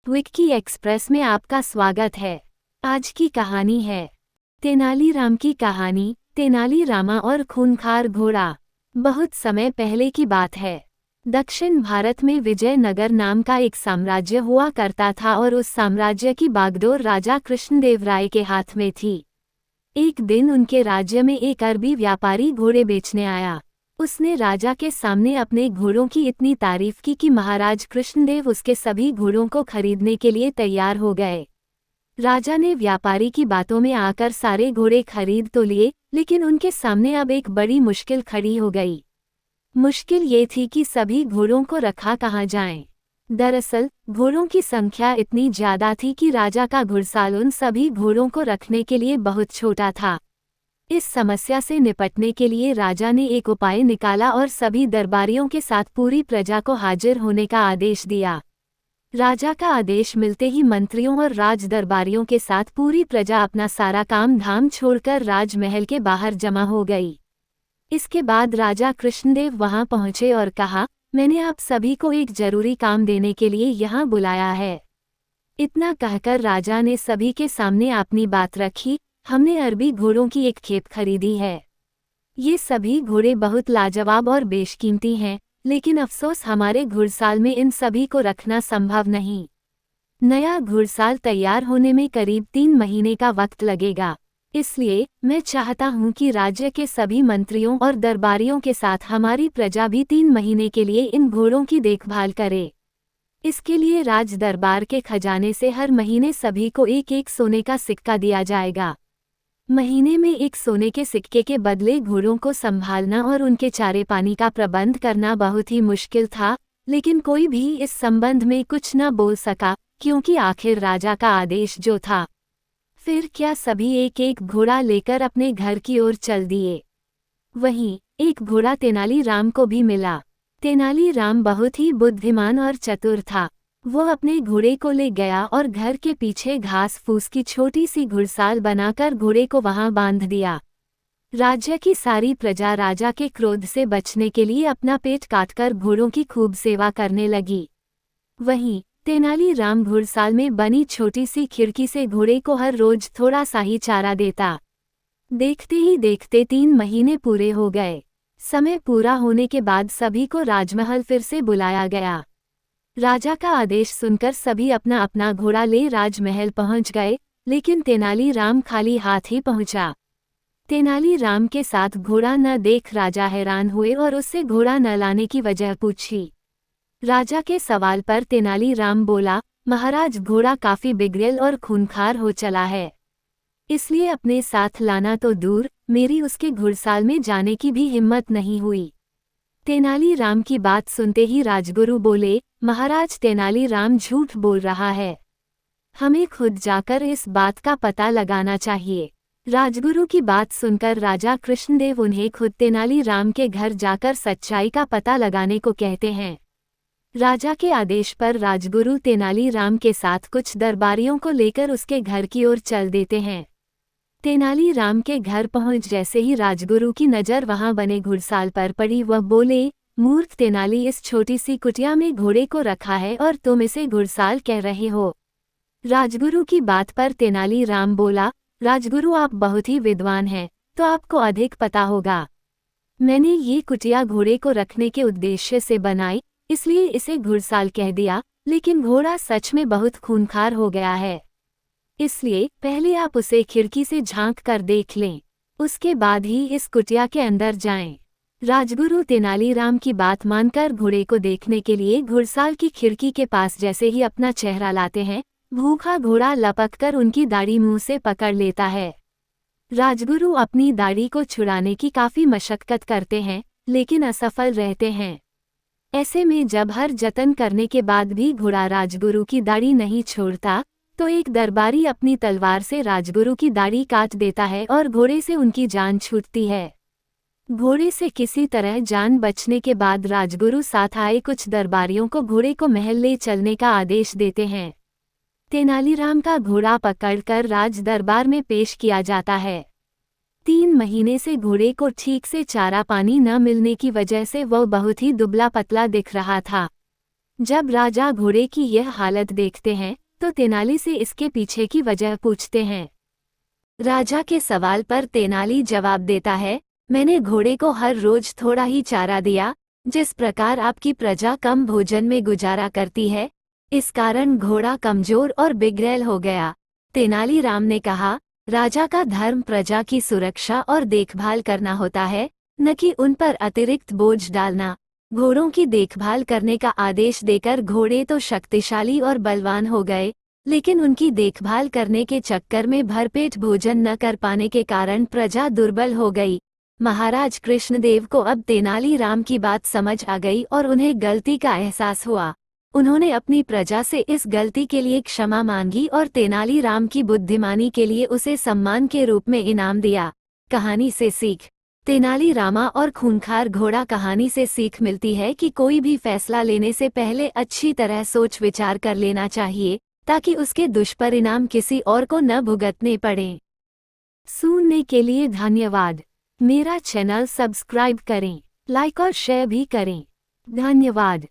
Vicky express में आपका स्वागत है। आज की कहानी है तेनालीराम की कहानी, तेनालीरामा और खूंखार घोड़ा। बहुत समय पहले की बात है। दक्षिण भारत में विजयनगर नाम का एक साम्राज्य हुआ करता था और उस साम्राज्य की बागडोर राजा कृष्णदेव राय के हाथ में थी। एक दिन उनके राज्य में एक अरबी व्यापारी घोड़े बेचने आया। उसने राजा के सामने अपने घोड़ों की इतनी तारीफ की कि महाराज कृष्णदेव उसके सभी घोड़ों को खरीदने के लिए तैयार हो गए। राजा ने व्यापारी की बातों में आकर सारे घोड़े खरीद तो लिए, लेकिन उनके सामने अब एक बड़ी मुश्किल खड़ी हो गई। मुश्किल ये थी कि सभी घोड़ों को रखा कहाँ जाए। दरअसल घोड़ों की संख्या इतनी ज्यादा थी कि राजा का घुड़साल उन सभी घोड़ों को रखने के लिए बहुत छोटा था। इस समस्या से निपटने के लिए राजा ने एक उपाय निकाला और सभी दरबारियों के साथ पूरी प्रजा को हाजिर होने का आदेश दिया। राजा का आदेश मिलते ही मंत्रियों और राज दरबारियों के साथ पूरी प्रजा अपना सारा काम धाम छोड़कर राजमहल के बाहर जमा हो गई। इसके बाद राजा कृष्णदेव वहां पहुंचे और कहा, मैंने आप सभी को एक जरूरी काम देने के लिए यहाँ बुलाया है। इतना कहकर राजा ने सभी के सामने अपनी बात रखी। हमने अरबी घोड़ों की एक खेप खरीदी है। ये सभी घोड़े बहुत लाजवाब और बेशकीमती हैं, लेकिन अफसोस हमारे घुड़साल में इन सभी को रखना संभव नहीं। नया घुड़साल तैयार होने में करीब 3 महीने का वक्त लगेगा। इसलिए मैं चाहता हूं कि राज्य के सभी मंत्रियों और दरबारियों के साथ हमारी प्रजा भी 3 महीने के लिए इन घोड़ों की देखभाल करे। इसके लिए राज दरबार के खजाने से हर महीने सभी को एक एक सोने का सिक्का दिया जाएगा। महीने में एक सोने के सिक्के के बदले घोड़ों को संभालना और उनके चारे पानी का प्रबंध करना बहुत ही मुश्किल था, लेकिन कोई भी इस संबंध में कुछ न बोल सका, क्योंकि आखिर राजा का आदेश जो था। फिर क्या सभी एक एक घोड़ा लेकर अपने घर की ओर चल दिए। वहीं एक घोड़ा तेनालीराम को भी मिला। तेनालीराम बहुत ही बुद्धिमान और चतुर था। वो अपने घोड़े को ले गया और घर के पीछे घास फूस की छोटी सी घुड़साल बनाकर घोड़े को वहां बांध दिया। राज्य की सारी प्रजा राजा के क्रोध से बचने के लिए अपना पेट काटकर घोड़ों की खूब सेवा करने लगी। वहीं तेनालीराम घुड़साल में बनी छोटी सी खिड़की से घोड़े को हर रोज थोड़ा सा ही चारा देता। देखते ही देखते 3 महीने पूरे हो गए। समय पूरा होने के बाद सभी को राजमहल फिर से बुलाया गया। राजा का आदेश सुनकर सभी अपना अपना घोड़ा ले राजमहल पहुंच गए, लेकिन तेनालीराम खाली हाथ ही पहुंचा। तेनालीराम के साथ घोड़ा न देख राजा हैरान हुए और उससे घोड़ा न लाने की वजह पूछी। राजा के सवाल पर तेनालीराम बोला, महाराज घोड़ा काफी बिगड़ेल और खूंखार हो चला है, इसलिए अपने साथ लाना तो दूर, मेरी उसके घुड़साल में जाने की भी हिम्मत नहीं हुई। तेनालीराम की बात सुनते ही राजगुरु बोले, महाराज तेनालीराम झूठ बोल रहा है। हमें खुद जाकर इस बात का पता लगाना चाहिए। राजगुरु की बात सुनकर राजा कृष्णदेव उन्हें खुद तेनालीराम के घर जाकर सच्चाई का पता लगाने को कहते हैं। राजा के आदेश पर राजगुरु तेनालीराम के साथ कुछ दरबारियों को लेकर उसके घर की ओर चल देते हैं। तेनालीराम के घर पहुंच जैसे ही राजगुरु की नज़र वहां बने घुड़साल पर पड़ी, वह बोले, मूर्ख तेनाली, इस छोटी सी कुटिया में घोड़े को रखा है और तुम इसे घुड़साल कह रहे हो। राजगुरु की बात पर तेनालीराम बोला, राजगुरु आप बहुत ही विद्वान हैं, तो आपको अधिक पता होगा। मैंने ये कुटिया घोड़े को रखने के उद्देश्य से बनाई, इसलिए इसे घुड़साल कह दिया, लेकिन घोड़ा सच में बहुत खूंखार हो गया है। इसलिए पहले आप उसे खिड़की से झांक कर देख लें, उसके बाद ही इस कुटिया के अंदर जाएं। राजगुरु तेनालीराम की बात मानकर घोड़े को देखने के लिए घुड़साल की खिड़की के पास जैसे ही अपना चेहरा लाते हैं, भूखा घोड़ा लपककर उनकी दाढ़ी मुंह से पकड़ लेता है। राजगुरु अपनी दाढ़ी को छुड़ाने की काफी मशक्कत करते हैं, लेकिन असफल रहते हैं। ऐसे में जब हर जतन करने के बाद भी घोड़ा राजगुरु की दाढ़ी नहीं छोड़ता, तो एक दरबारी अपनी तलवार से राजगुरु की दाढ़ी काट देता है और घोड़े से उनकी जान छूटती है। घोड़े से किसी तरह जान बचने के बाद राजगुरु साथ आए कुछ दरबारियों को घोड़े को महल ले चलने का आदेश देते हैं। तेनालीराम का घोड़ा पकड़कर राज दरबार में पेश किया जाता है। 3 महीने से घोड़े को ठीक से चारा पानी न मिलने की वजह से वह बहुत ही दुबला पतला दिख रहा था। जब राजा घोड़े की यह हालत देखते हैं तो तेनाली से इसके पीछे की वजह पूछते हैं। राजा के सवाल पर तेनाली जवाब देता है, मैंने घोड़े को हर रोज थोड़ा ही चारा दिया, जिस प्रकार आपकी प्रजा कम भोजन में गुजारा करती है, इस कारण घोड़ा कमजोर और बिगड़ैल हो गया। तेनालीराम ने कहा, राजा का धर्म प्रजा की सुरक्षा और देखभाल करना होता है, न कि उन पर अतिरिक्त बोझ डालना। घोड़ों की देखभाल करने का आदेश देकर घोड़े तो शक्तिशाली और बलवान हो गए, लेकिन उनकी देखभाल करने के चक्कर में भरपेट भोजन न कर पाने के कारण प्रजा दुर्बल हो गई। महाराज कृष्णदेव को अब तेनालीराम की बात समझ आ गई और उन्हें गलती का एहसास हुआ। उन्होंने अपनी प्रजा से इस गलती के लिए क्षमा मांगी और तेनालीराम की बुद्धिमानी के लिए उसे सम्मान के रूप में इनाम दिया। कहानी से सीख। तेनालीरामा और खूंखार घोड़ा कहानी से सीख मिलती है कि कोई भी फैसला लेने से पहले अच्छी तरह सोच विचार कर लेना चाहिए, ताकि उसके दुष्परिणाम किसी और को न भुगतने पड़ें। सुनने के लिए धन्यवाद। मेरा चैनल सब्सक्राइब करें, लाइक और शेयर भी करें। धन्यवाद।